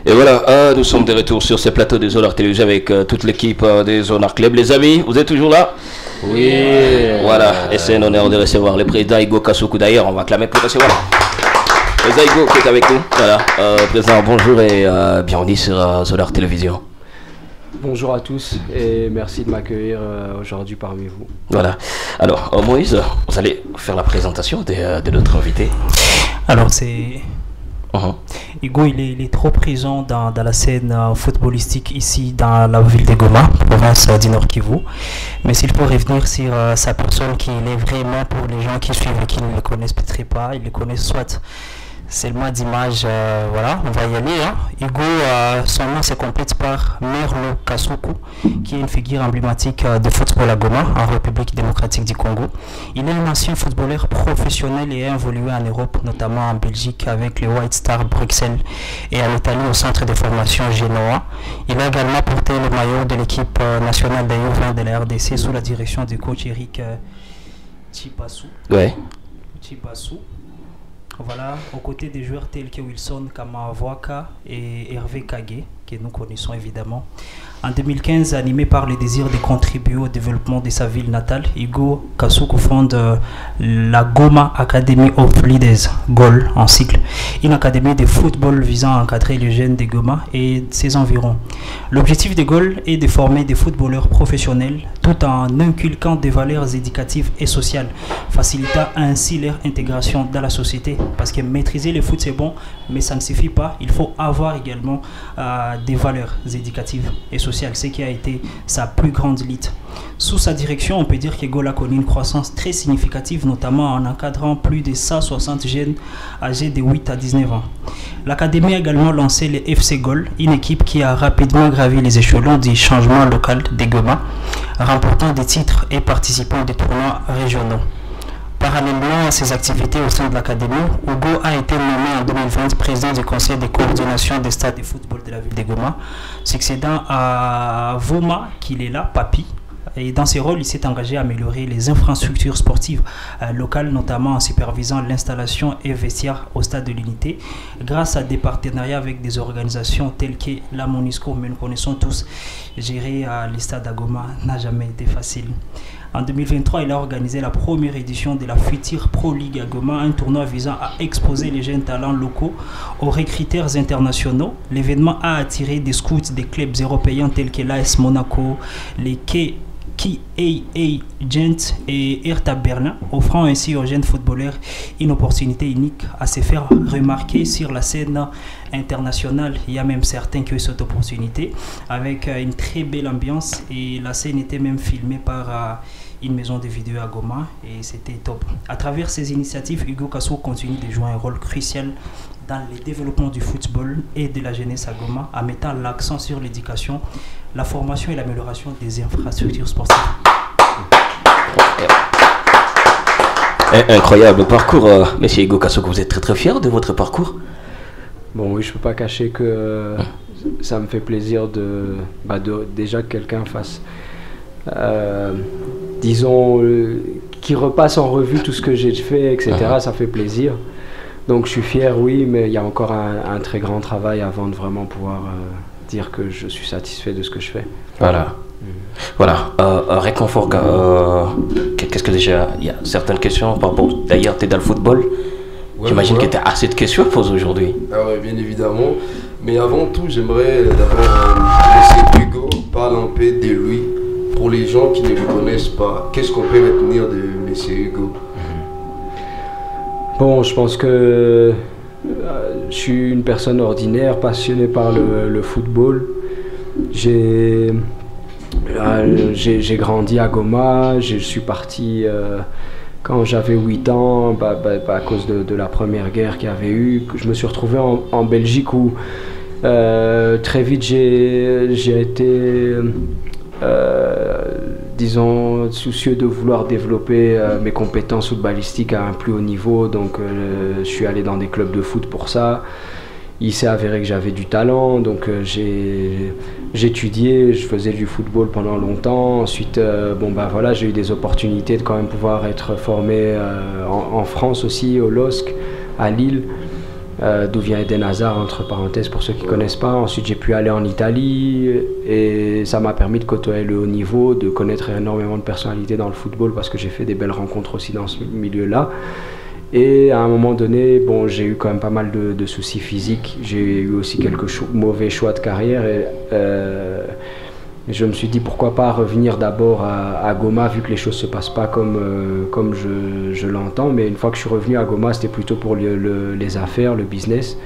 Et voilà, nous sommes de retour sur ce plateau des Zonards Télévisés avec toute l'équipe des Zonards Club. Les amis, vous êtes toujours là? Oui. Voilà, et c'est un honneur de recevoir le président Igo Kassoku. D'ailleurs, on va acclamer pour recevoir le président Igo qui est avec nous. Voilà, président, bonjour et bienvenue sur Zonards Télévision. Bonjour à tous et merci de m'accueillir aujourd'hui parmi vous. Voilà, alors Moïse, vous allez faire la présentation de notre invité. Alors c'est... Igo, il est trop présent dans la scène footballistique ici dans la ville de Goma, province du Nord Kivu. Mais s'il faut revenir sur sa personne, qui est vraiment pour les gens qui suivent et qui ne le connaissent peut-être pas, ils le connaissent soit seulement d'image, voilà, on va y aller. Hein. Igo, son nom se complète par Merlo Kassoku, qui est une figure emblématique de football à Goma, en République démocratique du Congo. Il est un ancien footballeur professionnel et a évolué en Europe, notamment en Belgique avec les White Star Bruxelles et en Italie au centre de formation Genoa. Il a également porté le maillot de l'équipe nationale des U20 de la RDC sous la direction du coach Eric Chibassou. Ouais. Chibassou. Voilà, aux côtés des joueurs tels que Wilson Kamawaka et Hervé Kage, que nous connaissons évidemment. En 2015, animé par le désir de contribuer au développement de sa ville natale, Igo Kassoku fonde la Goma Academy of Leaders, GOL en cycle, une académie de football visant à encadrer les jeunes de Goma et ses environs. L'objectif de GOL est de former des footballeurs professionnels tout en inculquant des valeurs éducatives et sociales, facilitant ainsi leur intégration dans la société. Parce que maîtriser le foot c'est bon, mais ça ne suffit pas, il faut avoir également des valeurs éducatives et sociales, ce qui a été sa plus grande élite. Sous sa direction, on peut dire que GOL a connu une croissance très significative, notamment en encadrant plus de 160 jeunes âgés de 8 à 19 ans. L'académie a également lancé le FC GOL, une équipe qui a rapidement gravi les échelons du changement local de Goma, remportant des titres et participant à des tournois régionaux. Parallèlement à ses activités au sein de l'académie, Igo a été nommé en 2020 président du conseil de coordination des stades de football de la ville de Goma, succédant à Voma, qui est là, Papi. Et dans ses rôles, il s'est engagé à améliorer les infrastructures sportives locales, notamment en supervisant l'installation et vestiaire au stade de l'Unité, grâce à des partenariats avec des organisations telles que la Monisco, mais nous connaissons tous, gérer les stades à Goma n'a jamais été facile. En 2023, il a organisé la première édition de la future Pro League à Goma, un tournoi visant à exposer les jeunes talents locaux aux recruteurs internationaux. L'événement a attiré des scouts des clubs européens tels que l'AS Monaco, les KAA Gent et Hertha Berlin, offrant ainsi aux jeunes footballeurs une opportunité unique à se faire remarquer sur la scène internationale. Il y a même certains qui ont eu cette opportunité avec une très belle ambiance, et la scène était même filmée par une maison de vidéo à Goma et c'était top. À travers ces initiatives, Igo Kassoku continue de jouer un rôle crucial dans le développement du football et de la jeunesse à Goma, en mettant l'accent sur l'éducation, la formation et l'amélioration des infrastructures sportives. Incroyable parcours, monsieur Igo Kassoku. Vous êtes très très fier de votre parcours? Bon oui, je peux pas cacher que ça me fait plaisir de déjà que quelqu'un fasse, disons, qui repasse en revue tout ce que j'ai fait, etc. Ça fait plaisir. Donc je suis fier, oui, mais il y a encore un très grand travail avant de vraiment pouvoir dire que je suis satisfait de ce que je fais. Voilà. Voilà, réconfort, qu'est-ce que déjà, il y a certaines questions par rapport, d'ailleurs tu es dans le football, ouais, j'imagine que tu as assez de questions à poser aujourd'hui. Ah ouais, bien évidemment, mais avant tout j'aimerais d'abord laisser Hugo parler un peu de lui, pour les gens qui ne le connaissent pas. Qu'est-ce qu'on peut retenir de M. Hugo? Bon, je pense que je suis une personne ordinaire, passionnée par le football. J'ai grandi à Goma, je suis parti quand j'avais 8 ans, à cause de la première guerre qu'il y avait eu. Je me suis retrouvé en Belgique où très vite j'ai été, disons, soucieux de vouloir développer mes compétences footballistiques à un plus haut niveau. Donc je suis allé dans des clubs de foot pour ça. Il s'est avéré que j'avais du talent, donc j'étudiais, je faisais du football pendant longtemps. Ensuite, voilà, j'ai eu des opportunités de quand même pouvoir être formé en France aussi, au LOSC, à Lille. d'où vient Eden Hazard, entre parenthèses, pour ceux qui ne connaissent pas. Ensuite, j'ai pu aller en Italie et ça m'a permis de côtoyer le haut niveau, de connaître énormément de personnalités dans le football parce que j'ai fait des belles rencontres aussi dans ce milieu-là. Et à un moment donné, bon, j'ai eu quand même pas mal de soucis physiques. J'ai eu aussi quelques mauvais choix de carrière et je me suis dit pourquoi pas revenir d'abord à Goma vu que les choses ne se passent pas comme je l'entends. Mais une fois que je suis revenu à Goma, c'était plutôt pour les affaires, le business.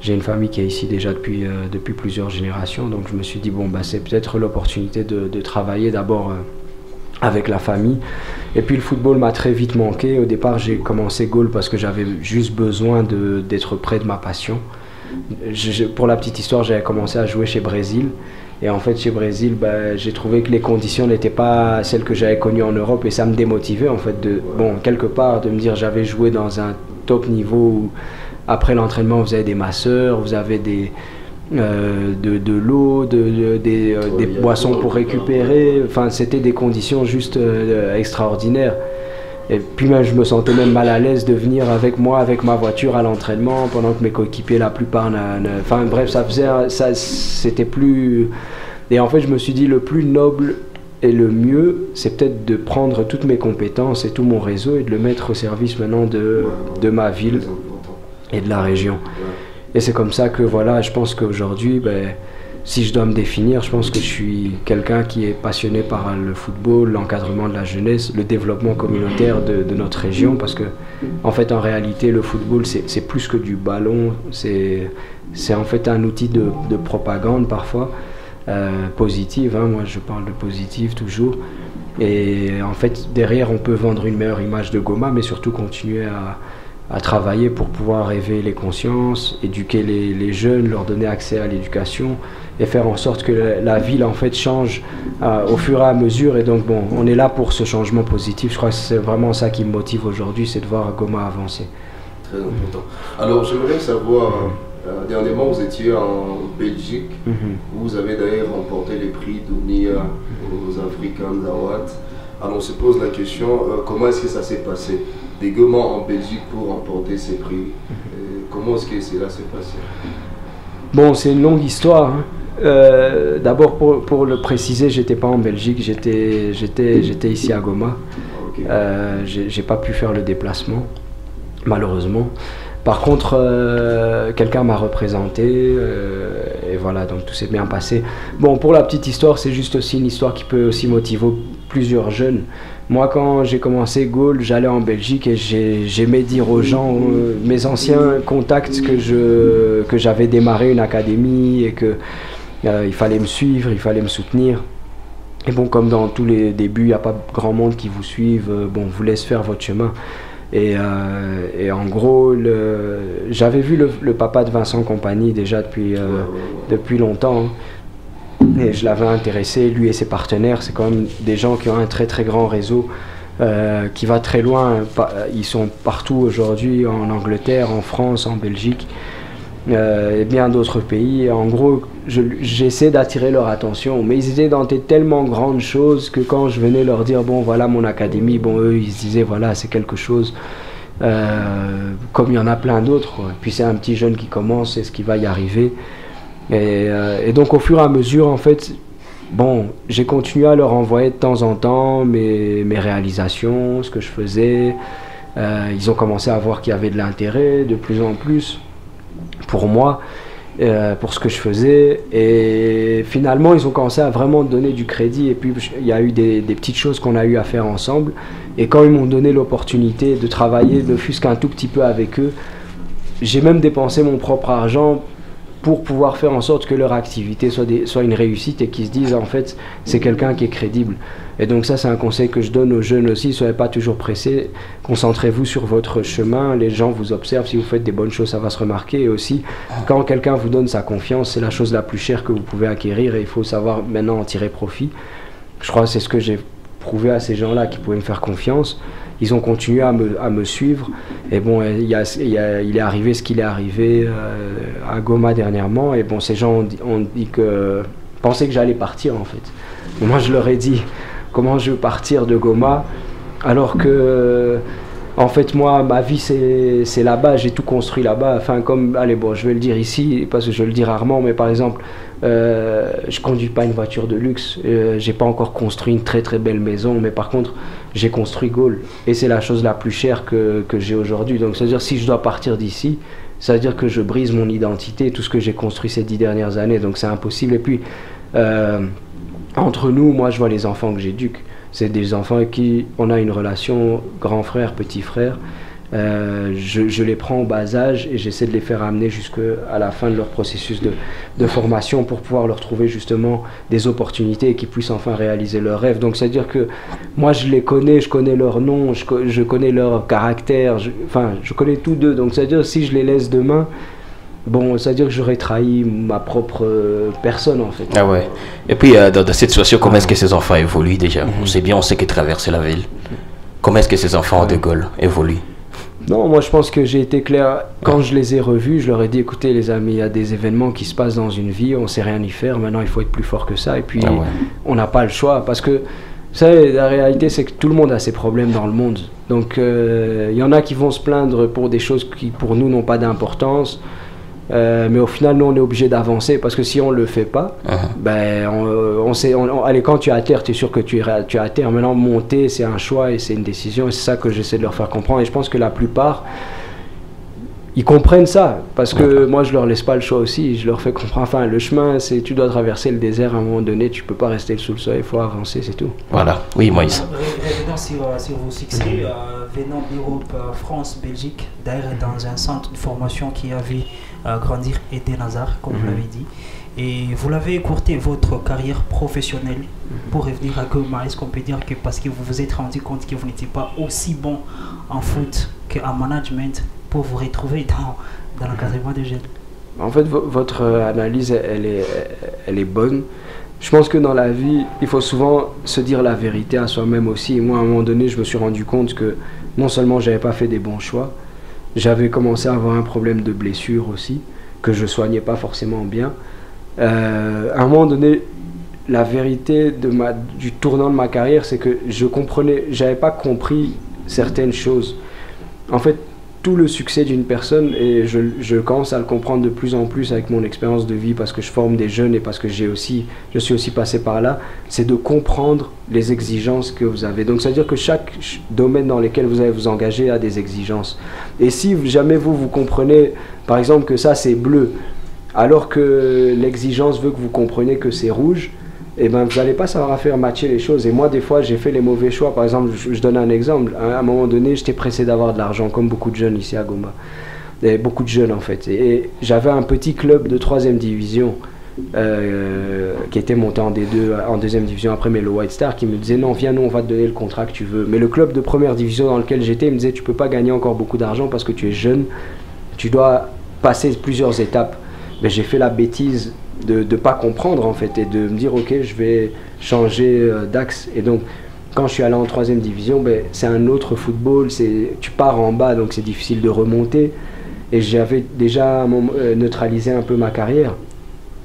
J'ai une famille qui est ici déjà depuis plusieurs générations. Donc je me suis dit bon, bah, c'est peut-être l'opportunité de travailler d'abord avec la famille. Et puis le football m'a très vite manqué. Au départ, j'ai commencé goal parce que j'avais juste besoin d'être près de ma passion. Pour la petite histoire, j'avais commencé à jouer chez Brésil. Et en fait, chez Brésil, bah, j'ai trouvé que les conditions n'étaient pas celles que j'avais connues en Europe. Et ça me démotivait, en fait, quelque part, de me dire j'avais joué dans un top niveau où, après l'entraînement, vous avez des masseurs, vous avez de l'eau, des boissons pour récupérer. Enfin, c'était des conditions juste extraordinaires. Et puis même, je me sentais même mal à l'aise de venir avec ma voiture à l'entraînement pendant que mes coéquipiers, la plupart, enfin bref, c'était plus... Et en fait, je me suis dit, le plus noble et le mieux, c'est peut-être de prendre toutes mes compétences et tout mon réseau et de le mettre au service maintenant de ma ville et de la région. Et c'est comme ça que voilà, je pense qu'aujourd'hui, si je dois me définir, je pense que je suis quelqu'un qui est passionné par le football, l'encadrement de la jeunesse, le développement communautaire de notre région, parce que en fait, en réalité, le football, c'est plus que du ballon, c'est en fait un outil de propagande parfois, positive, hein, moi je parle de positive toujours, et en fait, derrière, on peut vendre une meilleure image de Goma, mais surtout continuer à travailler pour pouvoir éveiller les consciences, éduquer les jeunes, leur donner accès à l'éducation et faire en sorte que la ville en fait change au fur et à mesure. Et donc bon, on est là pour ce changement positif. Je crois que c'est vraiment ça qui me motive aujourd'hui, c'est de voir Goma avancer. Très important. Alors j'aimerais savoir, dernièrement vous étiez en Belgique, où vous avez d'ailleurs remporté les prix d'Ounia aux African Awards. Alors on se pose la question, comment est-ce que ça s'est passé des Goma en Belgique pour remporter ces prix? Comment est-ce que cela s'est passé? Bon, c'est une longue histoire. Hein. D'abord, pour le préciser, j'étais pas en Belgique, j'étais ici à Goma. Okay. J'ai pas pu faire le déplacement, malheureusement. Par contre, quelqu'un m'a représenté et voilà, donc tout s'est bien passé. Bon, pour la petite histoire, c'est juste aussi une histoire qui peut aussi motiver plusieurs jeunes. Moi, quand j'ai commencé Goal, j'allais en Belgique et j'aimais dire aux gens, mes anciens contacts, que j'avais démarré une académie et que il fallait me suivre, il fallait me soutenir. Et bon, comme dans tous les débuts, il n'y a pas grand monde qui vous suivent, bon, vous laisse faire votre chemin. Et en gros, j'avais vu le papa de Vincent Compagnie déjà depuis longtemps. Et je l'avais intéressé, lui et ses partenaires. C'est quand même des gens qui ont un très très grand réseau qui va très loin. Ils sont partout aujourd'hui, en Angleterre, en France, en Belgique et bien d'autres pays. Et en gros, j'essaie d'attirer leur attention. Mais ils étaient dans des tellement grandes choses que quand je venais leur dire, bon voilà mon académie, bon eux ils se disaient voilà c'est quelque chose comme il y en a plein d'autres. Puis c'est un petit jeune qui commence, c'est ce qui va y arriver. Et donc au fur et à mesure en fait, bon, j'ai continué à leur envoyer de temps en temps mes réalisations, ce que je faisais. Ils ont commencé à voir qu'il y avait de l'intérêt de plus en plus pour moi, pour ce que je faisais. Et finalement ils ont commencé à vraiment donner du crédit. Et puis il y a eu des petites choses qu'on a eu à faire ensemble. Et quand ils m'ont donné l'opportunité de travailler, ne fût-ce qu'un tout petit peu avec eux, j'ai même dépensé mon propre argent pour pouvoir faire en sorte que leur activité soit une réussite et qu'ils se disent en fait c'est quelqu'un qui est crédible. Et donc ça c'est un conseil que je donne aux jeunes aussi, soyez pas toujours pressés, concentrez-vous sur votre chemin, les gens vous observent, si vous faites des bonnes choses ça va se remarquer. Et aussi quand quelqu'un vous donne sa confiance, c'est la chose la plus chère que vous pouvez acquérir et il faut savoir maintenant en tirer profit. Je crois que c'est ce que j'ai prouvé à ces gens-là qui pouvaient me faire confiance. Ils ont continué à me suivre. Et bon, il est arrivé ce qu'il est arrivé à Goma dernièrement. Et bon, ces gens ont dit pensaient que j'allais partir en fait. Et moi, je leur ai dit, comment je veux partir de Goma alors que En fait, moi, ma vie, c'est là-bas, j'ai tout construit là-bas. Enfin, comme, allez, bon, je vais le dire ici, parce que je le dis rarement, mais par exemple, je conduis pas une voiture de luxe, j'ai pas encore construit une très très belle maison, mais par contre, j'ai construit Gaulle. Et c'est la chose la plus chère que j'ai aujourd'hui. Donc, c'est-à-dire, si je dois partir d'ici, c'est-à-dire que je brise mon identité, tout ce que j'ai construit ces 10 dernières années, donc c'est impossible. Et puis, entre nous, moi, je vois les enfants que j'éduque. C'est des enfants avec qui on a une relation grand frère, petit frère. Je les prends au bas âge et j'essaie de les faire amener jusqu'à la fin de leur processus de formation pour pouvoir leur trouver justement des opportunités et qu'ils puissent enfin réaliser leurs rêves. Donc c'est-à-dire que moi je les connais, je connais leur nom, je connais leur caractère, je connais tous d'eux. Donc c'est-à-dire si je les laisse demain, bon, c'est-à-dire que j'aurais trahi ma propre personne en fait. Ah ouais. Et puis dans cette situation, comment est-ce que ces enfants évoluent déjà? On sait bien, on sait qu'ils traversent la ville. Comment est-ce que ces enfants de Gaulle évoluent? Non, moi je pense que j'ai été clair. Quand je les ai revus, je leur ai dit écoutez les amis, il y a des événements qui se passent dans une vie, on ne sait rien y faire, maintenant il faut être plus fort que ça. Et puis on n'a pas le choix parce que, vous savez, la réalité c'est que tout le monde a ses problèmes dans le monde. Donc il y en a qui vont se plaindre pour des choses qui pour nous n'ont pas d'importance. Mais au final, nous on est obligé d'avancer parce que si on le fait pas, ben allez, quand tu es à terre, tu es sûr que tu es à terre. Maintenant, monter, c'est un choix et c'est une décision, et c'est ça que j'essaie de leur faire comprendre. Et je pense que la plupart, ils comprennent ça parce que moi, je leur laisse pas le choix aussi. Je leur fais comprendre. Enfin, le chemin, c'est tu dois traverser le désert à un moment donné. Tu peux pas rester sous le soleil, il faut avancer, c'est tout. Voilà. Oui, Moïse. Revenons sur vos succès, venant d'Europe, France, Belgique, d'ailleurs dans un centre de formation qui avait grandir Eden Hazard, comme vous l'avez dit. Et vous l'avez écourté votre carrière professionnelle pour revenir à Goma. Est-ce qu'on peut dire que parce que vous vous êtes rendu compte que vous n'étiez pas aussi bon en foot qu'en management pour vous retrouver dans l'encadrement des jeunes? En fait, votre analyse, elle est bonne. Je pense que dans la vie, il faut souvent se dire la vérité à soi-même aussi. Moi, à un moment donné, je me suis rendu compte que non seulement j'avais pas fait des bons choix, j'avais commencé à avoir un problème de blessure aussi, que je soignais pas forcément bien. À un moment donné, la vérité du tournant de ma carrière, c'est que j'avais pas compris certaines choses. En fait, tout le succès d'une personne, et je commence à le comprendre de plus en plus avec mon expérience de vie, parce que je forme des jeunes et parce que je suis aussi passé par là, c'est de comprendre les exigences que vous avez. Donc ça veut dire que chaque domaine dans lequel vous allez vous engager a des exigences. Et si jamais vous comprenez, par exemple, que ça c'est bleu, alors que l'exigence veut que vous compreniez que c'est rouge, et ben vous n'allez pas savoir faire matcher les choses. Et moi, des fois, j'ai fait les mauvais choix. Par exemple, je donne un exemple. À un moment donné, j'étais pressé d'avoir de l'argent, comme beaucoup de jeunes ici à Goma. Et beaucoup de jeunes, en fait. Et j'avais un petit club de 3e division qui était monté en D2, en 2e division après, mais le White Star, qui me disait non, viens, nous, on va te donner le contrat que tu veux. Mais le club de 1re division dans lequel j'étais, il me disait tu peux pas gagner encore beaucoup d'argent parce que tu es jeune. Tu dois passer plusieurs étapes. Mais j'ai fait la bêtise de ne pas comprendre en fait et de me dire ok, je vais changer d'axe. Et donc quand je suis allé en 3e division, ben, c'est un autre football, tu pars en bas donc c'est difficile de remonter, et j'avais déjà neutralisé un peu ma carrière.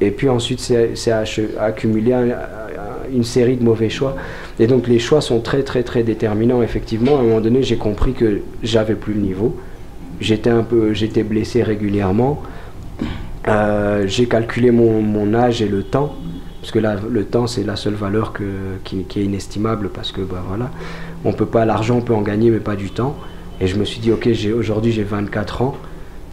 Et puis ensuite c'est accumulé une série de mauvais choix, et donc les choix sont très très très déterminants. Effectivement, à un moment donné j'ai compris que j'avais plus le niveau, j'étais blessé régulièrement. J'ai calculé mon âge et le temps, parce que là, le temps c'est la seule valeur qui est inestimable, parce que bah, voilà, on peut pas, l'argent on peut en gagner mais pas du temps. Et je me suis dit ok, aujourd'hui j'ai 24 ans,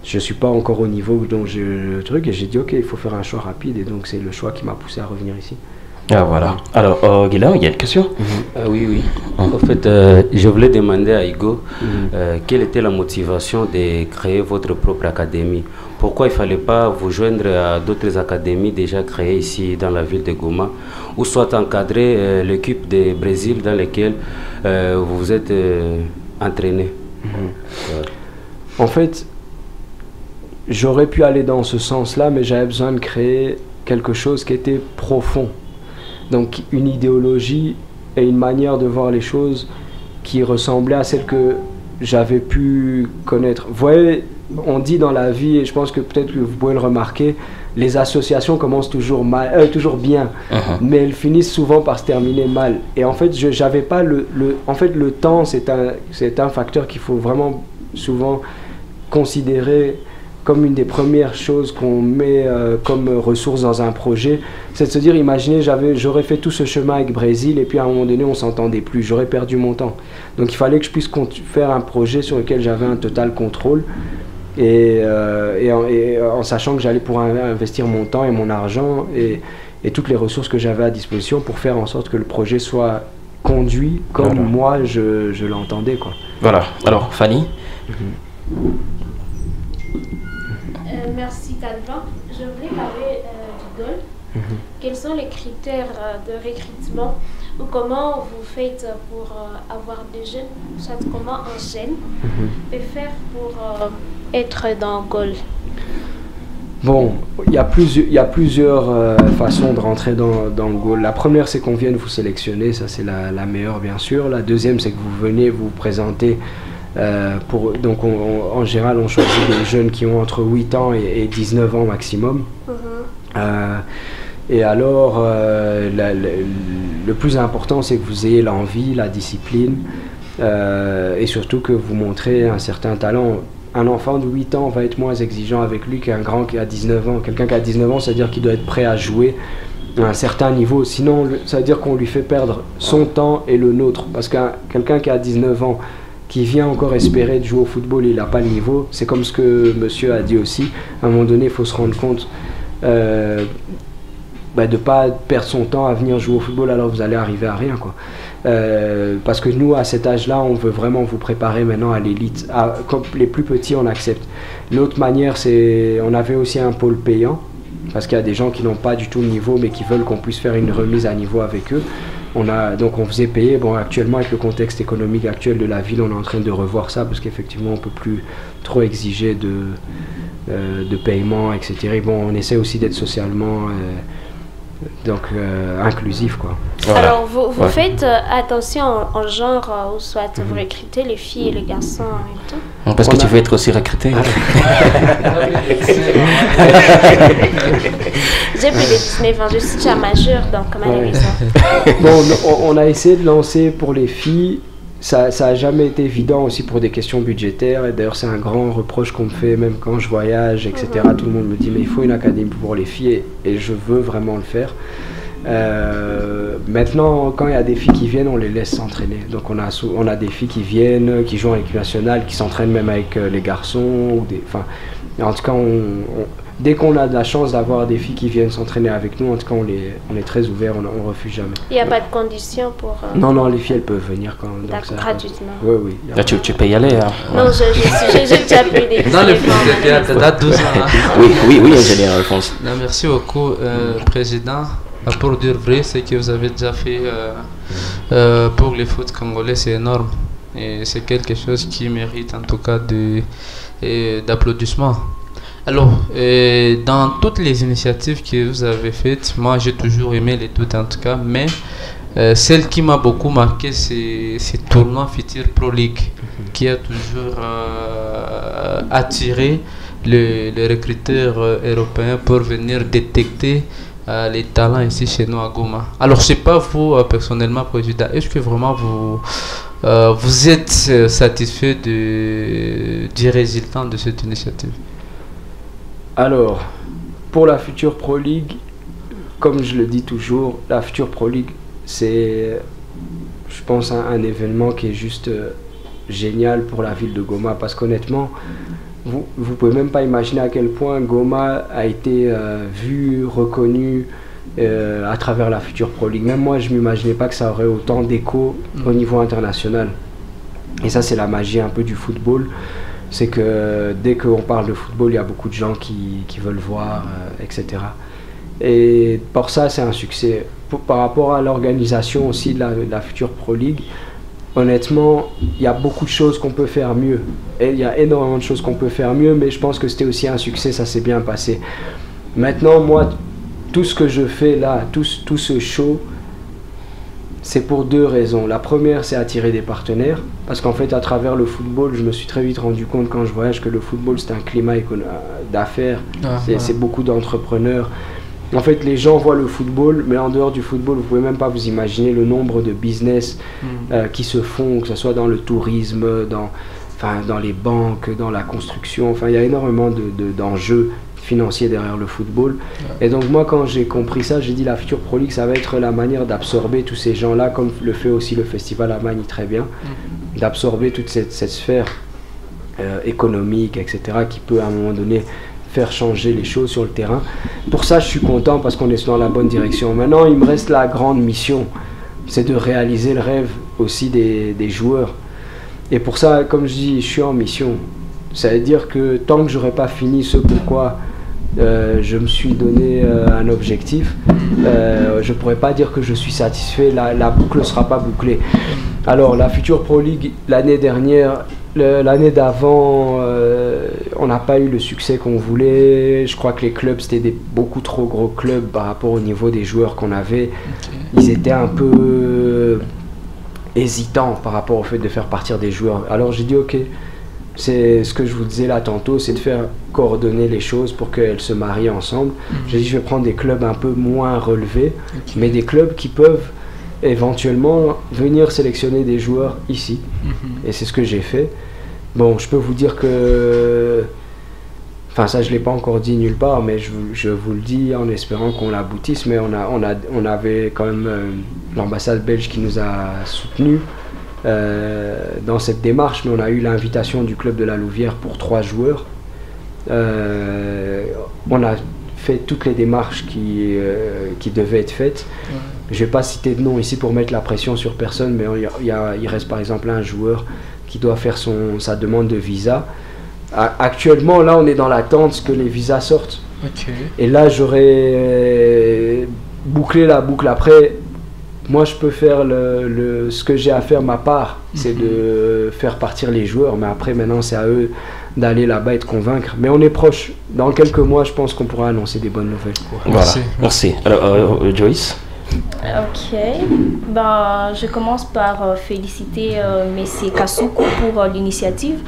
je suis pas encore au niveau dont j'ai le truc, et j'ai dit ok, il faut faire un choix rapide, et donc c'est le choix qui m'a poussé à revenir ici. Ah voilà. Alors Guillaume, il y a une question? Oui. En fait, je voulais demander à Igo quelle était la motivation de créer votre propre académie. Pourquoi il ne fallait pas vous joindre à d'autres académies déjà créées ici dans la ville de Goma, ou soit encadrer l'équipe du Brésil dans laquelle vous vous êtes entraîné? En fait, j'aurais pu aller dans ce sens-là, mais j'avais besoin de créer quelque chose qui était profond. Donc une idéologie et une manière de voir les choses qui ressemblait à celle que j'avais pu connaître. Vous voyez, on dit dans la vie, et je pense que peut-être que vous pouvez le remarquer, les associations commencent toujours bien, mais elles finissent souvent par se terminer mal. Et en fait, j'avais pas en fait, le temps, c'est un facteur qu'il faut vraiment souvent considérer comme une des premières choses qu'on met comme ressource dans un projet. C'est de se dire, imaginez, j'aurais fait tout ce chemin avec Brésil et puis à un moment donné, on s'entendait plus, j'aurais perdu mon temps. Donc il fallait que je puisse faire un projet sur lequel j'avais un total contrôle. Et en sachant que j'allais pouvoir investir mon temps et mon argent et toutes les ressources que j'avais à disposition pour faire en sorte que le projet soit conduit comme moi je l'entendais, quoi. Voilà. Alors, Fanny. Merci Calvin. Je voulais parler du GOL. Quels sont les critères de recrutement ou comment vous faites pour avoir des jeunes, soit comment un jeune peut faire pour être dans GOL? Bon, il y a plusieurs façons de rentrer dans le GOL. La première, c'est qu'on vienne vous sélectionner, ça c'est la meilleure bien sûr. La deuxième, c'est que vous venez vous présenter. Donc en général, on choisit des jeunes qui ont entre 8 ans et 19 ans maximum. Et alors, le plus important, c'est que vous ayez l'envie, la discipline, et surtout que vous montrez un certain talent. Un enfant de 8 ans va être moins exigeant avec lui qu'un grand qui a 19 ans. Quelqu'un qui a 19 ans, ça veut dire qu'il doit être prêt à jouer à un certain niveau. Sinon, ça veut dire qu'on lui fait perdre son temps et le nôtre. Parce que quelqu'un qui a 19 ans, qui vient encore espérer de jouer au football, il n'a pas le niveau. C'est comme ce que monsieur a dit aussi. À un moment donné, il faut se rendre compte de ne pas perdre son temps à venir jouer au football alors vous allez arriver à rien, quoi. Parce que nous, à cet âge-là, on veut vraiment vous préparer maintenant à l'élite. Comme les plus petits, on accepte. L'autre manière, c'est on avait aussi un pôle payant, parce qu'il y a des gens qui n'ont pas du tout le niveau, mais qui veulent qu'on puisse faire une remise à niveau avec eux. Donc on faisait payer. Bon, actuellement, avec le contexte économique actuel de la ville, on est en train de revoir ça, parce qu'effectivement, on ne peut plus trop exiger de paiement, etc. Bon, on essaie aussi d'être socialement inclusif, quoi. Voilà. Alors vous faites attention en genre, ou soit vous recrutez les filles et les garçons et tout. Parce que tu veux être aussi recruté. J'ai plus de 19 ans, je suis déjà majeure, donc comment la maison. Bon, on a essayé de lancer pour les filles. Ça a jamais été évident aussi pour des questions budgétaires, et d'ailleurs c'est un grand reproche qu'on me fait même quand je voyage, etc. Tout le monde me dit mais il faut une académie pour les filles, et je veux vraiment le faire. Maintenant, quand il y a des filles qui viennent, on les laisse s'entraîner. Donc on a des filles qui viennent, qui jouent en équipe nationale, qui s'entraînent même avec les garçons. En tout cas, dès qu'on a de la chance d'avoir des filles qui viennent s'entraîner avec nous, en tout cas, on est très ouvert, on ne refuse jamais. Il n'y a pas de conditions pour... Non, les filles, elles peuvent venir quand même. Gratuitement. Oui. Là, tu peux y aller. Hein. Non, j'ai déjà plus des... Dans le plus de théâtre, t'as 12 ans. Hein. Oui, ingénieur Alphonse. Non, merci beaucoup, Président. Pour dire vrai, ce que vous avez déjà fait pour les foot congolais, c'est énorme. Et c'est quelque chose qui mérite en tout cas d'applaudissements. Alors, dans toutes les initiatives que vous avez faites, moi j'ai toujours aimé les toutes en tout cas, mais celle qui m'a beaucoup marqué, c'est Tournoi Futur Pro League, qui a toujours attiré les recruteurs européens pour venir détecter les talents ici chez nous à Goma. Alors, c'est pas vous personnellement, Président, est-ce que vraiment vous êtes satisfait du résultat de cette initiative? Alors, pour la Future Pro League, comme je le dis toujours, la Future Pro League, c'est, je pense, un événement qui est juste génial pour la ville de Goma, parce qu'honnêtement, vous pouvez même pas imaginer à quel point Goma a été vu, reconnu à travers la Future Pro League. Même moi, je m'imaginais pas que ça aurait autant d'écho au niveau international. Et ça, c'est la magie un peu du football. C'est que dès qu'on parle de football, il y a beaucoup de gens qui veulent voir, etc. Et pour ça, c'est un succès. Par rapport à l'organisation aussi de la Future Pro League, honnêtement, il y a beaucoup de choses qu'on peut faire mieux. Et il y a énormément de choses qu'on peut faire mieux, mais je pense que c'était aussi un succès, ça s'est bien passé. Maintenant, moi, tout ce que je fais là, tout ce show, c'est pour deux raisons. La première, c'est attirer des partenaires, parce qu'en fait, à travers le football, je me suis très vite rendu compte quand je voyage que le football, c'est un climat d'affaires, c'est beaucoup d'entrepreneurs. En fait, les gens voient le football, mais en dehors du football, vous pouvez même pas vous imaginer le nombre de business qui se font, que ce soit dans le tourisme, dans les banques, dans la construction. Enfin, il y a énormément d'enjeux financiers derrière le football. Et donc moi, quand j'ai compris ça, j'ai dit la Future Pro League, ça va être la manière d'absorber tous ces gens-là, comme le fait aussi le Festival à Magny très bien, d'absorber toute cette sphère économique, etc., qui peut à un moment donné faire changer les choses sur le terrain. Pour ça, je suis content parce qu'on est dans la bonne direction. Maintenant, il me reste la grande mission, c'est de réaliser le rêve aussi des joueurs. Et pour ça, comme je dis, je suis en mission. Ça veut dire que tant que j'aurai pas fini ce pourquoi je me suis donné un objectif, je pourrais pas dire que je suis satisfait, la boucle ne sera pas bouclée. Alors la Future Pro League, l'année dernière, l'année d'avant, on n'a pas eu le succès qu'on voulait. Je crois que les clubs, c'était beaucoup trop gros clubs par rapport au niveau des joueurs qu'on avait. Ils étaient un peu hésitants par rapport au fait de faire partir des joueurs. Alors j'ai dit ok, c'est ce que je vous disais là tantôt, c'est de faire coordonner les choses pour qu'elles se marient ensemble. J'ai dit je vais prendre des clubs un peu moins relevés, mais des clubs qui peuvent éventuellement venir sélectionner des joueurs ici. Et c'est ce que j'ai fait. Bon, je peux vous dire que... Enfin, ça, je ne l'ai pas encore dit nulle part, mais je vous le dis en espérant qu'on l'aboutisse. Mais on avait quand même l'ambassade belge qui nous a soutenus dans cette démarche. Mais on a eu l'invitation du club de la Louvière pour 3 joueurs. On a fait toutes les démarches qui devaient être faites. Je ne vais pas citer de nom ici pour mettre la pression sur personne, mais il reste par exemple un joueur qui doit faire sa demande de visa. Actuellement, là, on est dans l'attente que les visas sortent. Et là, j'aurais bouclé la boucle. Après, moi, je peux faire ce que j'ai à faire, ma part, c'est de faire partir les joueurs. Mais après, maintenant, c'est à eux d'aller là-bas et de convaincre. Mais on est proche. Dans quelques mois, je pense qu'on pourra annoncer des bonnes nouvelles. Voilà, merci. Alors, Joyce? Ok, je commence par féliciter M. Kasoukou pour l'initiative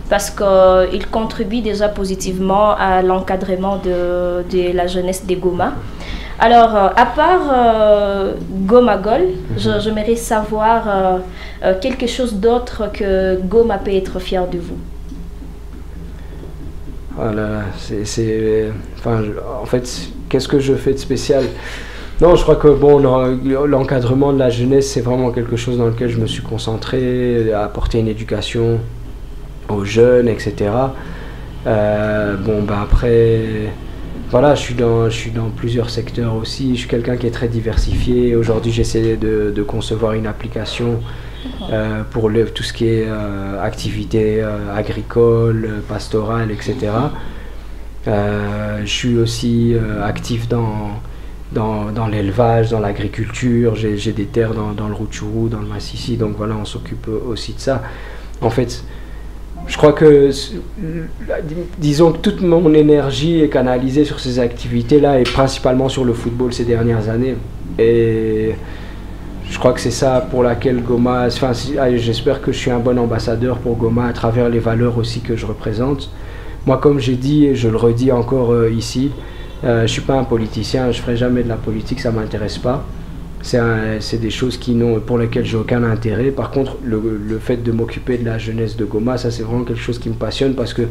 parce qu'il contribue déjà positivement à l'encadrement de la jeunesse des Goma. Alors, à part Goma Gol, j'aimerais savoir quelque chose d'autre que Goma peut être fier de vous. Voilà, en fait, qu'est-ce que je fais de spécial? Non, je crois que l'encadrement de la jeunesse, c'est vraiment quelque chose dans lequel je me suis concentré, à apporter une éducation aux jeunes, etc. Après, voilà, je suis dans plusieurs secteurs aussi. Je suis quelqu'un qui est très diversifié. Aujourd'hui, j'essaie de concevoir une application pour tout ce qui est activité agricole, pastorale, etc. Je suis aussi actif dans l'élevage, dans l'agriculture. J'ai des terres dans le Rutshuru, dans le Massissi, donc voilà, on s'occupe aussi de ça. En fait, je crois que, disons que toute mon énergie est canalisée sur ces activités-là et principalement sur le football ces dernières années. Et je crois que c'est ça pour laquelle Goma, j'espère que je suis un bon ambassadeur pour Goma à travers les valeurs aussi que je représente. Moi, comme j'ai dit et je le redis encore ici, je ne suis pas un politicien, je ne ferai jamais de la politique, ça ne m'intéresse pas. C'est des choses pour lesquelles j'ai aucun intérêt. Par contre, le fait de m'occuper de la jeunesse de Goma, ça c'est vraiment quelque chose qui me passionne parce que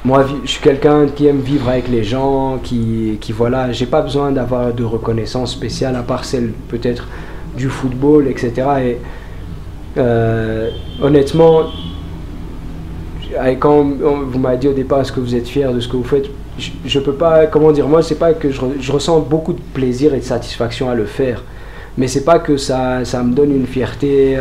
moi, je suis quelqu'un qui aime vivre avec les gens, qui voilà, j'ai pas besoin d'avoir de reconnaissance spéciale à part celle peut-être du football, etc. Et honnêtement, quand vous m'avez dit au départ, est-ce que vous êtes fier de ce que vous faites? Je peux pas, comment dire, moi c'est pas que je ressens beaucoup de plaisir et de satisfaction à le faire, mais c'est pas que ça me donne une fierté,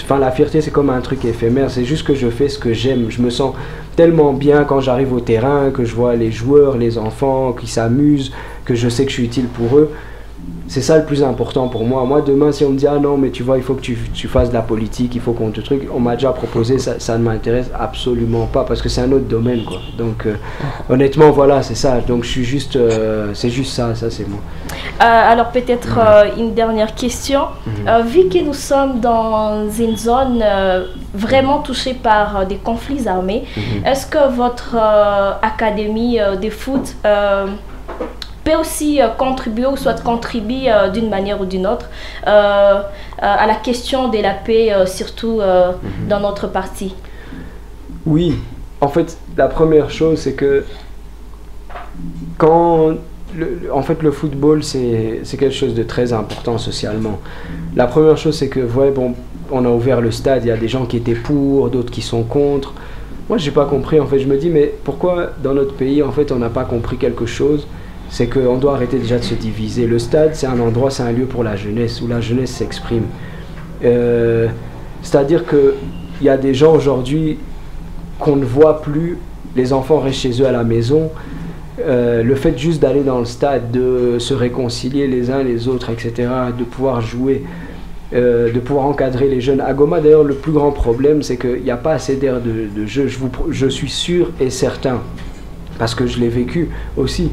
la fierté c'est comme un truc éphémère, c'est juste que je fais ce que j'aime. Je me sens tellement bien quand j'arrive au terrain, que je vois les joueurs, les enfants qui s'amusent, que je sais que je suis utile pour eux. C'est ça le plus important pour moi. Moi, demain, si on me dit, ah non, mais tu vois, il faut que tu fasses de la politique, il faut qu'on te truc, on m'a déjà proposé, ça ne m'intéresse absolument pas, parce que c'est un autre domaine, quoi. Donc, honnêtement, voilà, c'est ça. Donc, je suis juste, c'est juste ça c'est moi. Alors, peut-être une dernière question. Vu que nous sommes dans une zone vraiment touchée par des conflits armés, est-ce que votre académie de foot peut aussi contribuer ou soit contribuer d'une manière ou d'une autre à la question de la paix, surtout dans notre parti? Oui, en fait, la première chose, c'est que quand... en fait, le football, c'est quelque chose de très important socialement. La première chose, c'est que, ouais, bon, on a ouvert le stade, il y a des gens qui étaient pour, d'autres qui sont contre. Moi, j'ai pas compris, en fait. Je me dis, mais pourquoi dans notre pays, en fait, on n'a pas compris quelque chose? C'est qu'on doit arrêter déjà de se diviser. Le stade, c'est un endroit, c'est un lieu pour la jeunesse, où la jeunesse s'exprime. C'est-à-dire qu'il y a des gens aujourd'hui qu'on ne voit plus, les enfants restent chez eux à la maison. Le fait juste d'aller dans le stade, de se réconcilier les uns les autres, etc., de pouvoir jouer, de pouvoir encadrer les jeunes. À Goma, d'ailleurs, le plus grand problème, c'est qu'il n'y a pas assez d'aires de jeu. Je suis sûr et certain, parce que je l'ai vécu aussi,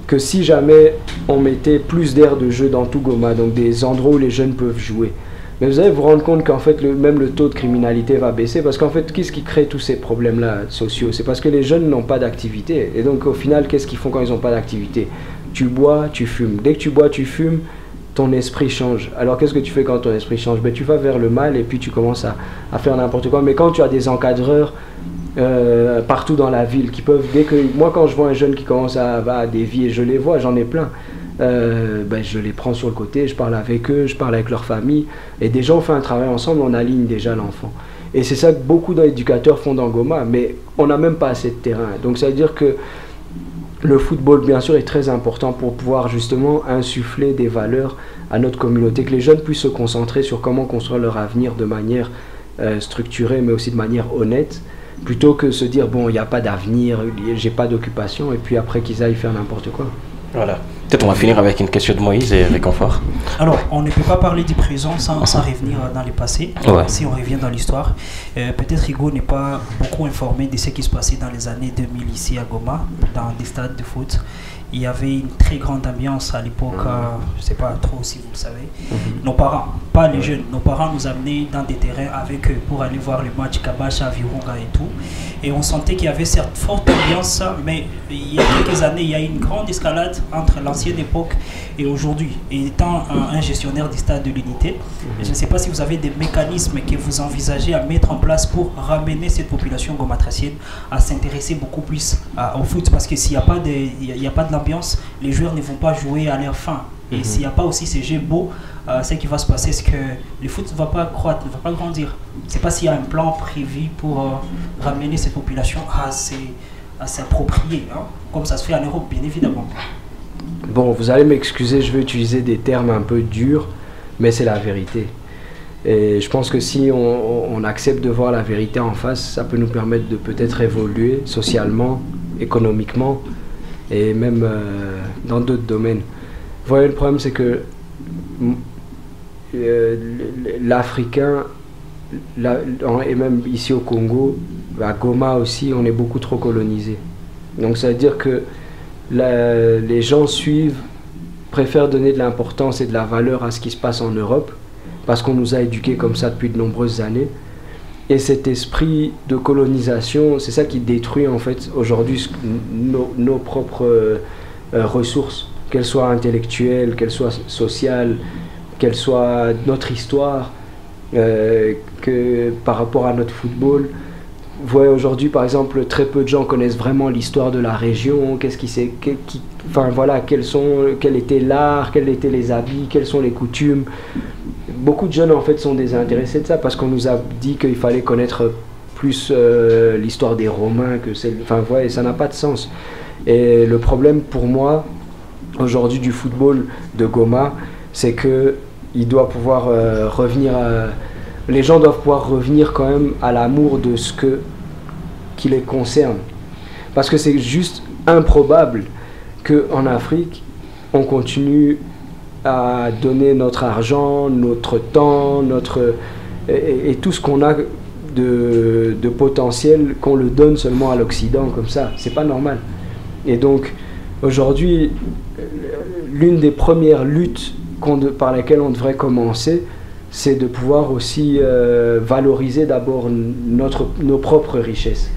que si jamais on mettait plus d'aires de jeu dans tout Goma, donc des endroits où les jeunes peuvent jouer, mais vous allez vous rendre compte qu'en fait, même le taux de criminalité va baisser, parce qu'en fait, qu'est-ce qui crée tous ces problèmes-là sociaux? C'est parce que les jeunes n'ont pas d'activité. Et donc, au final, qu'est-ce qu'ils font quand ils n'ont pas d'activité? Tu bois, tu fumes. Dès que tu bois, tu fumes, ton esprit change. Alors, qu'est-ce que tu fais quand ton esprit change? Ben, tu vas vers le mal et puis tu commences à faire n'importe quoi. Mais quand tu as des encadreurs partout dans la ville qui peuvent... Moi, quand je vois un jeune qui commence à dévier, je les vois, j'en ai plein. Ben, je les prends sur le côté, je parle avec eux, je parle avec leur famille, et déjà on fait un travail ensemble, on aligne déjà l'enfant. Et c'est ça que beaucoup d'éducateurs font dans Goma, mais on n'a même pas assez de terrain. Donc ça veut dire que le football, bien sûr, est très important pour pouvoir justement insuffler des valeurs à notre communauté, que les jeunes puissent se concentrer sur comment construire leur avenir de manière structurée, mais aussi de manière honnête, plutôt que se dire, bon, il n'y a pas d'avenir, j'ai pas d'occupation, et puis après qu'ils aillent faire n'importe quoi. Voilà. Peut-être on va finir avec une question de Moïse et réconfort. Alors, on ne peut pas parler du présent sans revenir dans le passé. Ouais. Si on revient dans l'histoire, peut-être Hugo n'est pas beaucoup informé de ce qui se passait dans les années 2000 ici à Goma, dans des stades de foot. Il y avait une très grande ambiance à l'époque, je ne sais pas trop si vous le savez. Nos parents, pas les jeunes, nos parents nous amenaient dans des terrains avec eux pour aller voir le match Kabasha, Virunga et tout. Et on sentait qu'il y avait cette forte ambiance, mais il y a quelques années, il y a une grande escalade entre l'ancienne époque et aujourd'hui. Et étant un gestionnaire du stade de l'Unité, je ne sais pas si vous avez des mécanismes que vous envisagez à mettre en place pour ramener cette population gomatracienne à s'intéresser beaucoup plus au foot. Parce que s'il n'y a pas de l'ambiance, les joueurs ne vont pas jouer à leur fin. Et s'il n'y a pas aussi ces jeux beaux, ce qui va se passer, c'est que le foot ne va pas croître, ne va pas grandir. Je ne sais pas s'il y a un plan prévu pour ramener cette population à s'approprier, hein, comme ça se fait en Europe, bien évidemment. Bon, vous allez m'excuser, je vais utiliser des termes un peu durs, mais c'est la vérité. Et je pense que si on accepte de voir la vérité en face, ça peut nous permettre de peut-être évoluer socialement, économiquement, et même dans d'autres domaines. Vous voyez, le problème, c'est que l'Africain, et même ici au Congo, à Goma aussi, on est beaucoup trop colonisé. Donc ça veut dire que les gens préfèrent donner de l'importance et de la valeur à ce qui se passe en Europe, parce qu'on nous a éduqués comme ça depuis de nombreuses années. Et cet esprit de colonisation, c'est ça qui détruit en fait aujourd'hui nos propres ressources, qu'elles soient intellectuelles, qu'elles soient sociales, qu'elles soient notre histoire, que par rapport à notre football. Vous voyez, aujourd'hui, par exemple, très peu de gens connaissent vraiment l'histoire de la région, enfin voilà, quel était l'art, quels étaient les habits, quelles sont les coutumes. Beaucoup de jeunes en fait sont désintéressés de ça parce qu'on nous a dit qu'il fallait connaître plus l'histoire des Romains, enfin ouais, ça n'a pas de sens. Et le problème pour moi aujourd'hui du football de Goma, c'est que il doit pouvoir revenir les gens doivent pouvoir revenir quand même à l'amour de ce qui les concerne, parce que c'est juste improbable qu'en Afrique on continue à donner notre argent, notre temps, et tout ce qu'on a de potentiel, qu'on le donne seulement à l'Occident comme ça. C'est pas normal. Et donc, aujourd'hui, l'une des premières luttes par lesquelles on devrait commencer, c'est de pouvoir aussi valoriser d'abord nos propres richesses.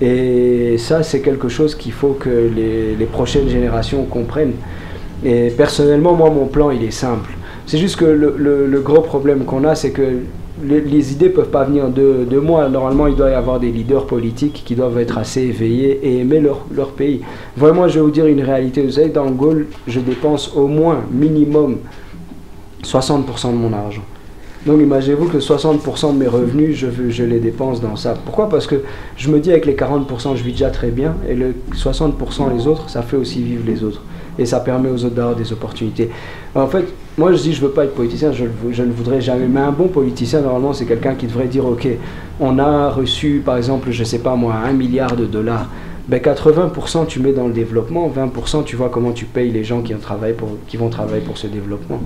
Et ça, c'est quelque chose qu'il faut que les prochaines générations comprennent. Et personnellement, moi, mon plan, il est simple. C'est juste que le gros problème qu'on a, c'est que les idées ne peuvent pas venir de moi. Normalement, il doit y avoir des leaders politiques qui doivent être assez éveillés et aimer leur pays. Vraiment, je vais vous dire une réalité. Vous savez, dans le Gaulle, je dépense au moins, minimum, 60% de mon argent. Donc imaginez-vous que 60% de mes revenus, je les dépense dans ça. Pourquoi? Parce que je me dis avec les 40%, je vis déjà très bien, et le 60% les autres, ça fait aussi vivre les autres. Et ça permet aux autres d'avoir des opportunités. En fait, moi je dis je veux pas être politicien, je ne voudrais jamais. Mais un bon politicien, normalement, c'est quelqu'un qui devrait dire ok, on a reçu par exemple, je sais pas moi, $1 milliard. Ben 80% tu mets dans le développement, 20% tu vois comment tu payes les gens qui vont travailler pour ce développement.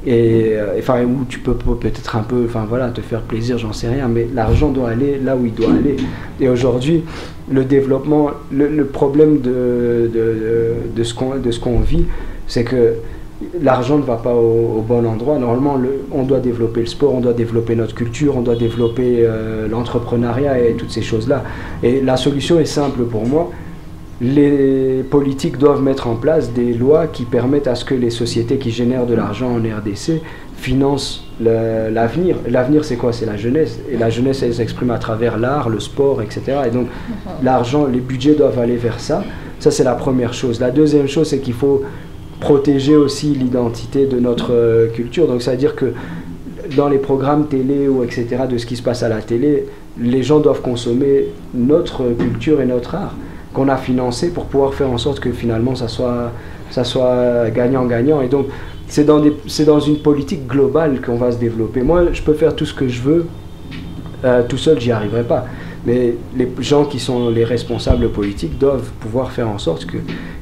Et enfin, où tu peux peut-être un peu, enfin voilà, te faire plaisir, j'en sais rien, mais l'argent doit aller là où il doit aller. Et aujourd'hui, le développement, le problème de ce qu'on vit, c'est que l'argent ne va pas au bon endroit. Normalement, on doit développer le sport, on doit développer notre culture, on doit développer l'entrepreneuriat et toutes ces choses-là. Et la solution est simple pour moi. Les politiques doivent mettre en place des lois qui permettent à ce que les sociétés qui génèrent de l'argent en RDC financent l'avenir. L'avenir, c'est quoi? C'est la jeunesse. Et la jeunesse, elle s'exprime à travers l'art, le sport, etc. Et donc, l'argent, les budgets doivent aller vers ça. Ça, c'est la première chose. La deuxième chose, c'est qu'il faut protéger aussi l'identité de notre culture. Donc, ça veut dire que dans les programmes télé ou etc., de ce qui se passe à la télé, les gens doivent consommer notre culture et notre art qu'on a financé pour pouvoir faire en sorte que finalement ça soit gagnant-gagnant. Et donc c'est dans une politique globale qu'on va se développer. Moi je peux faire tout ce que je veux, tout seul j'y arriverai pas. Mais les gens qui sont les responsables politiques doivent pouvoir faire en sorte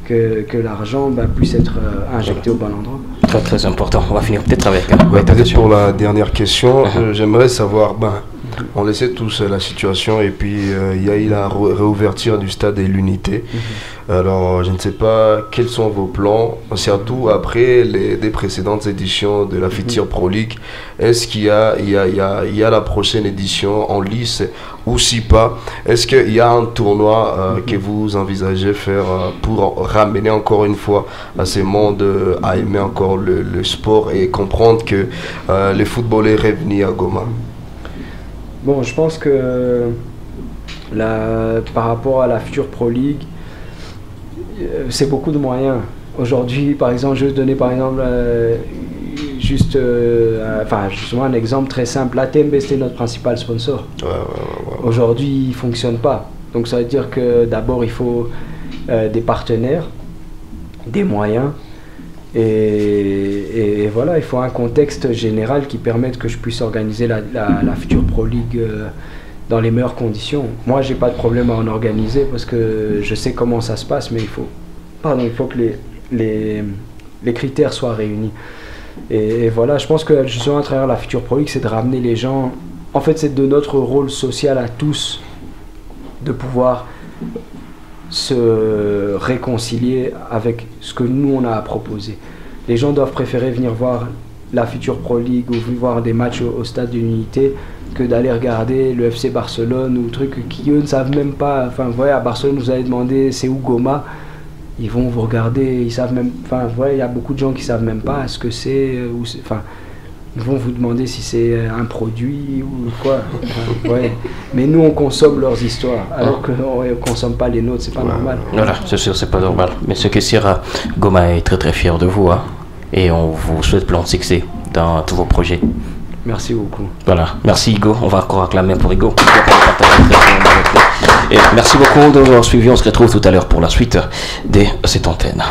que l'argent puisse être injecté au bon endroit. Très très important. On va finir peut-être avec peut-être pour la dernière question, j'aimerais savoir, on laissait tous la situation et puis il y a eu la réouverture du stade et l'unité. Alors je ne sais pas quels sont vos plans, surtout après des précédentes éditions de la Future Pro League. Est-ce qu'il y a la prochaine édition en lice ou si pas? Est-ce qu'il y a un tournoi que vous envisagez faire pour ramener encore une fois à ces mondes à aimer encore le sport et comprendre que le football est revenu à Goma? Bon, je pense que par rapport à la Future Pro League, c'est beaucoup de moyens. Aujourd'hui, par exemple, je vais donner par exemple justement un exemple très simple. La TMB, c'était notre principal sponsor. Aujourd'hui, il ne fonctionne pas. Donc ça veut dire que d'abord, il faut des partenaires, des moyens. Et voilà, il faut un contexte général qui permette que je puisse organiser la Future Pro League dans les meilleures conditions. Moi, j'ai pas de problème à en organiser parce que je sais comment ça se passe, mais il faut que les critères soient réunis. Et voilà, je pense que justement à travers la Future Pro League, c'est de ramener les gens. En fait, c'est de notre rôle social à tous de pouvoir se réconcilier avec ce que nous on a à proposer. Les gens doivent préférer venir voir la Future Pro League ou voir des matchs au stade de l'Unité que d'aller regarder le FC Barcelone ou trucs qui eux ne savent même pas. Enfin, vous voyez, à Barcelone, vous allez demander c'est où Goma, ils vont vous regarder, ils savent même. Enfin, vous voyez, il y a beaucoup de gens qui savent même pas ce que c'est. Enfin, ils vont vous demander si c'est un produit ou quoi. Enfin, ouais. Mais nous, on consomme leurs histoires, alors qu'on ne consomme pas les nôtres, c'est pas normal. Voilà, c'est sûr, c'est pas normal. Mais ce que Sierra Goma est très très fier de vous, hein, et on vous souhaite plein de succès dans tous vos projets. Merci beaucoup. Voilà, merci Igo, on va encore acclamer pour Igo. Et merci beaucoup de nous avoir suivis, on se retrouve tout à l'heure pour la suite de cette antenne.